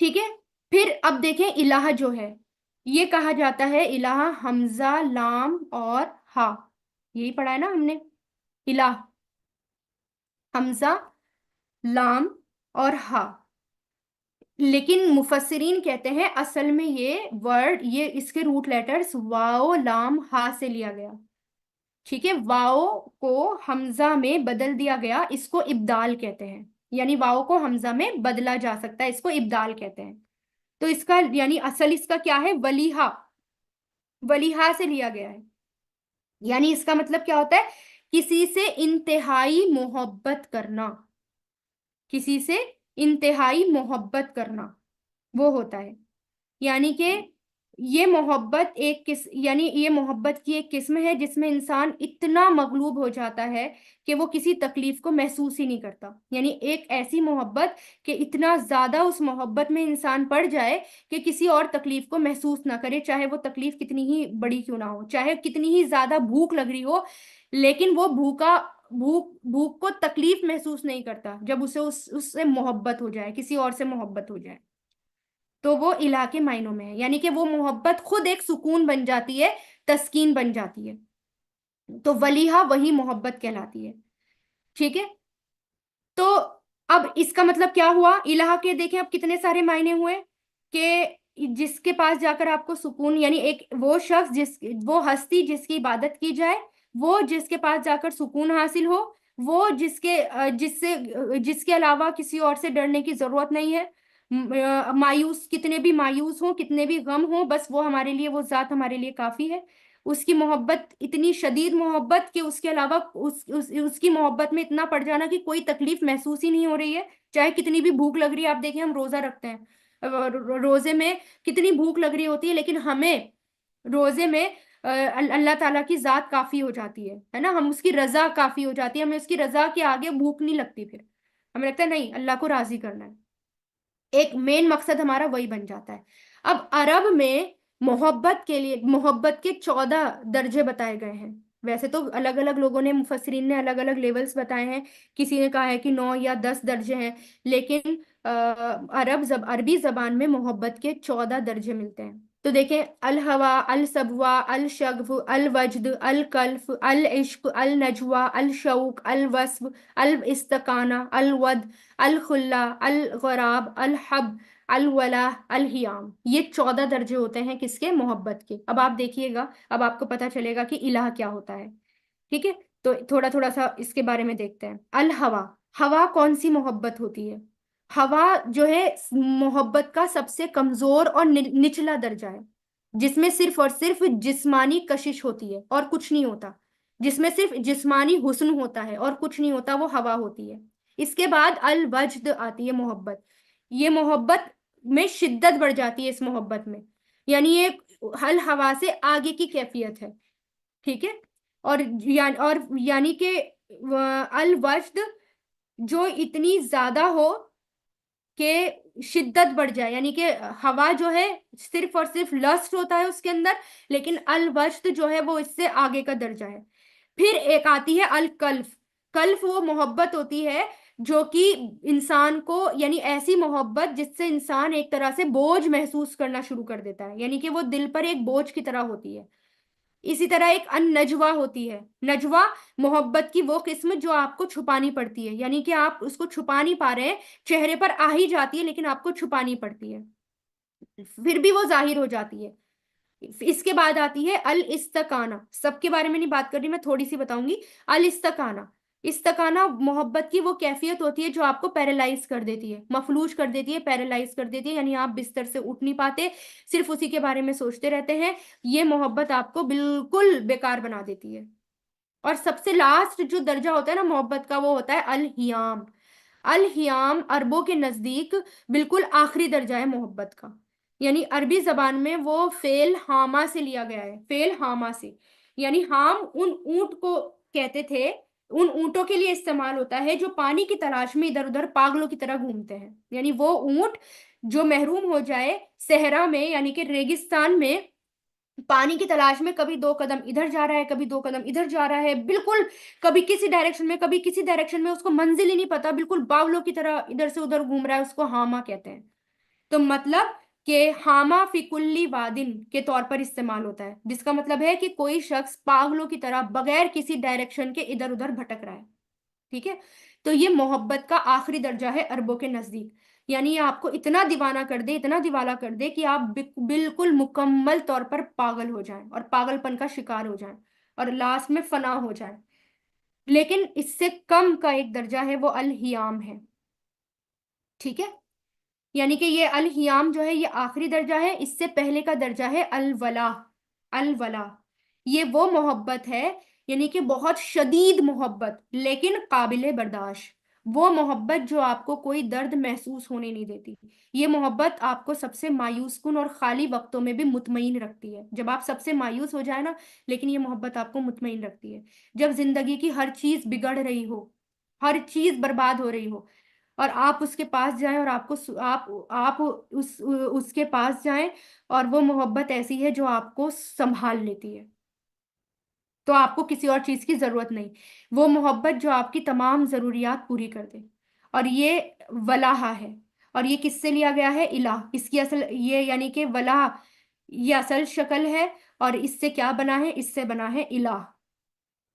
ٹھیک ہے. پھر اب دیکھیں الہ جو ہے یہ کہا جاتا ہے الہ حمزہ لام اور ہا. یہی پڑھا ہے نا ہم نے. الہ حمزہ لام اور ہا. لیکن مفسرین کہتے ہیں اصل میں یہ ورڈ یہ اس کے روٹ لیٹرز واو لام ہا سے لیا گیا. ٹھیک ہے. واو کو حمزہ میں بدل دیا گیا, اس کو ابدال کہتے ہیں. یعنی واو کو حمزہ میں بدلا جا سکتا ہے, اس کو ابدال کہتے ہیں. تو اس کا یعنی اصل اس کا کیا ہے, ولیحہ. ولیحہ سے لیا گیا ہے. یعنی اس کا مطلب کیا ہوتا ہے, کسی سے انتہائی محبت کرنا. کسی سے انتہائی محبت کرنا وہ ہوتا ہے. یعنی کہ یہ محبت یعنی یہ محبت کی ایک قسم ہے جس میں انسان اتنا مغلوب ہو جاتا ہے کہ وہ کسی تکلیف کو محسوس ہی نہیں کرتا. یعنی ایک ایسی محبت کہ اتنا زیادہ اس محبت میں انسان پڑ جائے کہ کسی اور تکلیف کو محسوس نہ کرے, چاہے وہ تکلیف کتنی ہی بڑی کیوں نہ ہو, چاہے کتنی ہی زیادہ بھوک لگ رہی ہو, لیکن وہ بھوک کو تکلیف محسوس نہیں کرتا جب اس سے محبت ہو جائے, کسی اور سے محبت ہو جائے. تو وہ الہ کے معنوں میں ہے. یعنی کہ وہ محبت خود ایک سکون بن جاتی ہے, تسکین بن جاتی ہے. تو ولیحہ وہی محبت کہلاتی ہے. ٹھیک ہے. تو اب اس کا مطلب کیا ہوا, الہ کے دیکھیں اب کتنے سارے معنی ہوئے کہ جس کے پاس جا کر آپ کو سکون, یعنی ایک وہ شخص وہ ہستی جس کی عبادت کی جائے, وہ جس کے پاس جا کر سکون حاصل ہو, وہ جس کے علاوہ کسی اور سے ڈرنے کی ضرورت نہیں ہے. مایوس کتنے بھی مایوس ہوں, کتنے بھی غم ہوں, بس وہ ہمارے لیے, وہ ذات ہمارے لیے کافی ہے. اس کی محبت اتنی شدید محبت کہ اس کے علاوہ اس کی محبت میں اتنا پڑ جانا کہ کوئی تکلیف محسوس ہی نہیں ہو رہی ہے, چاہے کتنی بھی بھوک لگ رہی ہے. آپ دیکھیں ہم روزہ رکھتے ہیں, روزے میں کتنی بھوک لگ رہی ہوتی ہے, لیکن ہمیں روزے میں اللہ تعالیٰ کی ذات کافی ہو جاتی ہے نا, ہم اس کی رضا کافی ہو جاتی ہے, ہمیں اس کی رضا کے آگے بھوک نہیں لگتی. پھر ہمیں لگتا ہے نہیں, اللہ کو راضی کرنا ہے, ایک مین مقصد ہمارا وہی بن جاتا ہے. اب عرب میں محبت کے لیے محبت کے 14 درجے بتائے گئے ہیں. ویسے تو الگ الگ لوگوں نے, مفسرین نے الگ الگ لیولز بتائے ہیں, کسی نے کہا ہے کہ 9 یا 10 درجے ہیں, لیکن عربی زبان میں محبت کے 14 درجے ملتے ہیں. تو دیکھیں, الہوا, الصبوا, الشغف, الوجد, الکلف, العشق, النجوى, الشوق, الوصف, الاستقانہ, الود, الخلا, الغراب, الحب, الولا, الہیام. یہ 14 درجے ہوتے ہیں کس کے, محبت کے. اب آپ دیکھیے گا, اب آپ کو پتا چلے گا کہ الہ کیا ہوتا ہے. ٹھیک ہے. تو تھوڑا تھوڑا سا اس کے بارے میں دیکھتے ہیں. الہوا, ہوا کون سی محبت ہوتی ہے؟ ہوا جو ہے محبت کا سب سے کمزور اور نچلا درجہ ہے, جس میں صرف اور صرف جسمانی کشش ہوتی ہے اور کچھ نہیں ہوتا, جس میں صرف جسمانی حسن ہوتا ہے اور کچھ نہیں ہوتا, وہ ہوا ہوتی ہے. اس کے بعد الوجد آتی ہے محبت. یہ محبت میں شدت بڑھ جاتی ہے اس محبت میں, یعنی یہ الہوا سے آگے کی کیفیت ہے. ٹھیک ہے. اور یعنی کہ الوجد جو اتنی زیادہ ہو کہ شدت بڑھ جائے, یعنی کہ ہوا جو ہے صرف اور صرف لسٹ ہوتا ہے اس کے اندر, لیکن الوجد جو ہے وہ اس سے آگے کا درجہ ہے. پھر ایک آتی ہے الکلف. کلف وہ محبت ہوتی ہے جو کہ انسان کو, یعنی ایسی محبت جس سے انسان ایک طرح سے بوجھ محسوس کرنا شروع کر دیتا ہے, یعنی کہ وہ دل پر ایک بوجھ کی طرح ہوتی ہے. اسی طرح ایک ان نجوا ہوتی ہے. نجوا محبت کی وہ قسم جو آپ کو چھپانی پڑتی ہے, یعنی کہ آپ اس کو چھپا نہیں پا رہے ہیں, چہرے پر آ ہی جاتی ہے لیکن آپ کو چھپانی پڑتی ہے, پھر بھی وہ ظاہر ہو جاتی ہے. اس کے بعد آتی ہے الاستقانہ. سب کے بارے میں نہیں بات کر رہی میں, تھوڑی سی بتاؤں گی. الاستقانہ, استقانہ محبت کی وہ کیفیت ہوتی ہے جو آپ کو پیرالائز کر دیتی ہے, مفلوج کر دیتی ہے, پیرالائز کر دیتی ہے, یعنی آپ بستر سے اٹھ نہیں پاتے, صرف اسی کے بارے میں سوچتے رہتے ہیں. یہ محبت آپ کو بالکل بیکار بنا دیتی ہے. اور سب سے لاسٹ جو درجہ ہوتا ہے نا محبت کا, وہ ہوتا ہے الہیام. الہیام عربوں کے نزدیک بالکل آخری درجہ ہے محبت کا. یعنی عربی زبان میں وہ فعل ہاما سے لیا گیا ہے, فعل ہاما سے. یعنی ہام ان اونٹ کو کہتے تھے, ان اونٹوں کے لیے استعمال ہوتا ہے جو پانی کی تلاش میں ادھر ادھر پاگلوں کی طرح گھومتے ہیں. یعنی وہ اونٹ جو محروم ہو جائے صحرا میں, یعنی کہ ریگستان میں, پانی کی تلاش میں کبھی 2 قدم ادھر جا رہا ہے, کبھی 2 قدم ادھر جا رہا ہے, بالکل کبھی کسی ڈائریکشن میں کبھی کسی ڈائریکشن میں, اس کو منزل ہی نہیں پتا, بالکل باولوں کی طرح ادھر سے ادھر گھوم رہا ہے, اس کو ہاما کہتے ہیں. تو مطلب کہ حاما فی کلی وادن کے طور پر استعمال ہوتا ہے، جس کا مطلب ہے کہ کوئی شخص پاگلوں کی طرح بغیر کسی ڈائریکشن کے ادھر ادھر بھٹک رہا ہے، ٹھیک ہے؟ تو یہ محبت کا آخری درجہ ہے عربوں کے نزدیک، یعنی یہ آپ کو اتنا دیوانہ کر دے، اتنا دیوانہ کر دے کہ آپ بالکل مکمل طور پر پاگل ہو جائیں اور پاگل پن کا شکار ہو جائیں اور لاسٹ میں فنا ہو جائیں۔ لیکن اس سے کم کا ایک درجہ ہے، وہ الہیام ہے، ٹھیک ہے؟ یعنی کہ یہ الہیام جو ہے یہ آخری درجہ ہے، اس سے پہلے کا درجہ ہے الولا۔ الولا یہ وہ محبت ہے، یعنی کہ بہت شدید محبت لیکن قابل برداشت، وہ محبت جو آپ کو کوئی درد محسوس ہونے نہیں دیتی۔ یہ محبت آپ کو سب سے مایوس کن اور خالی وقتوں میں بھی مطمئن رکھتی ہے، جب آپ سب سے مایوس ہو جائے نا، لیکن یہ محبت آپ کو مطمئن رکھتی ہے۔ جب زندگی کی ہر چیز بگڑ رہی ہو، ہر چیز برباد ہو رہی ہو، اور آپ اس کے پاس جائیں اور آپ کو آپ اس کے پاس جائیں، اور وہ محبت ایسی ہے جو آپ کو سنبھال لیتی ہے، تو آپ کو کسی اور چیز کی ضرورت نہیں، وہ محبت جو آپ کی تمام ضروریات پوری کر دے، اور یہ ولاحہ ہے۔ اور یہ کس سے لیا گیا ہے؟ الہ، اس کی اصل یہ یعنی کہ ولاح یہ اصل شکل ہے، اور اس سے کیا بنا ہے؟ اس سے بنا ہے الہ۔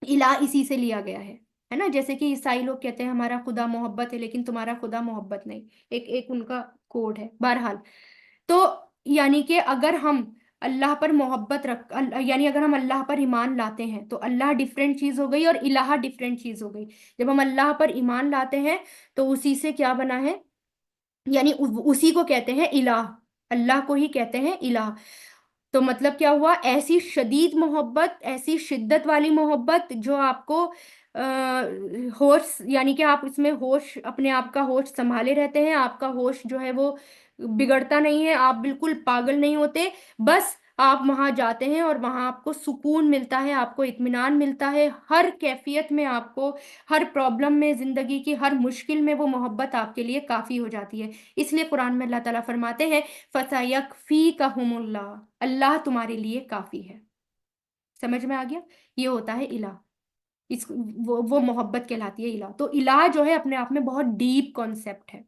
الہ اسی سے لیا گیا ہے نا؟ جیسے کہ عیسائی لوگ کہتے ہیں ہمارا خدا محبت ہے، لیکن تمہارا خدا محبت نہیں، ایک ایک ان کا کوڈ ہے، بہرحال۔ تو یعنی کہ اگر ہم اللہ پر محبت یعنی اگر ہم اللہ پر ایمان لاتے ہیں تو اللہ ڈفرینٹ چیز ہو گئی اور الہ ڈفرینٹ چیز ہو گئی۔ جب ہم اللہ پر ایمان لاتے ہیں تو اسی سے کیا بنا ہے؟ یعنی اسی کو کہتے ہیں الہ، اللہ کو ہی کہتے ہیں الہ۔ تو مطلب کیا ہوا؟ ایسی شدید محبت، ایسی شدت والی محبت جو آپ کو ہوش، یعنی کہ آپ اس میں ہوش، اپنے آپ کا ہوش سنبھالے رہتے ہیں، آپ کا ہوش جو ہے وہ بگڑتا نہیں ہے، آپ بالکل پاگل نہیں ہوتے، بس آپ وہاں جاتے ہیں اور وہاں آپ کو سکون ملتا ہے، آپ کو اطمینان ملتا ہے، ہر کیفیت میں آپ کو، ہر پرابلم میں، زندگی کی ہر مشکل میں وہ محبت آپ کے لیے کافی ہو جاتی ہے۔ اس لیے قرآن میں اللہ تعالیٰ فرماتے ہیں فَسَيَكْفِيكَهُمُ اللَّهُ، اللہ تمہارے لیے کافی ہے۔ سمجھ میں آ گیا؟ یہ ہوتا ہے الہ، وہ محبت کہلاتی ہے الہ۔ تو الہ جو ہے اپنے آپ میں بہت ڈیپ کانسیپٹ ہے۔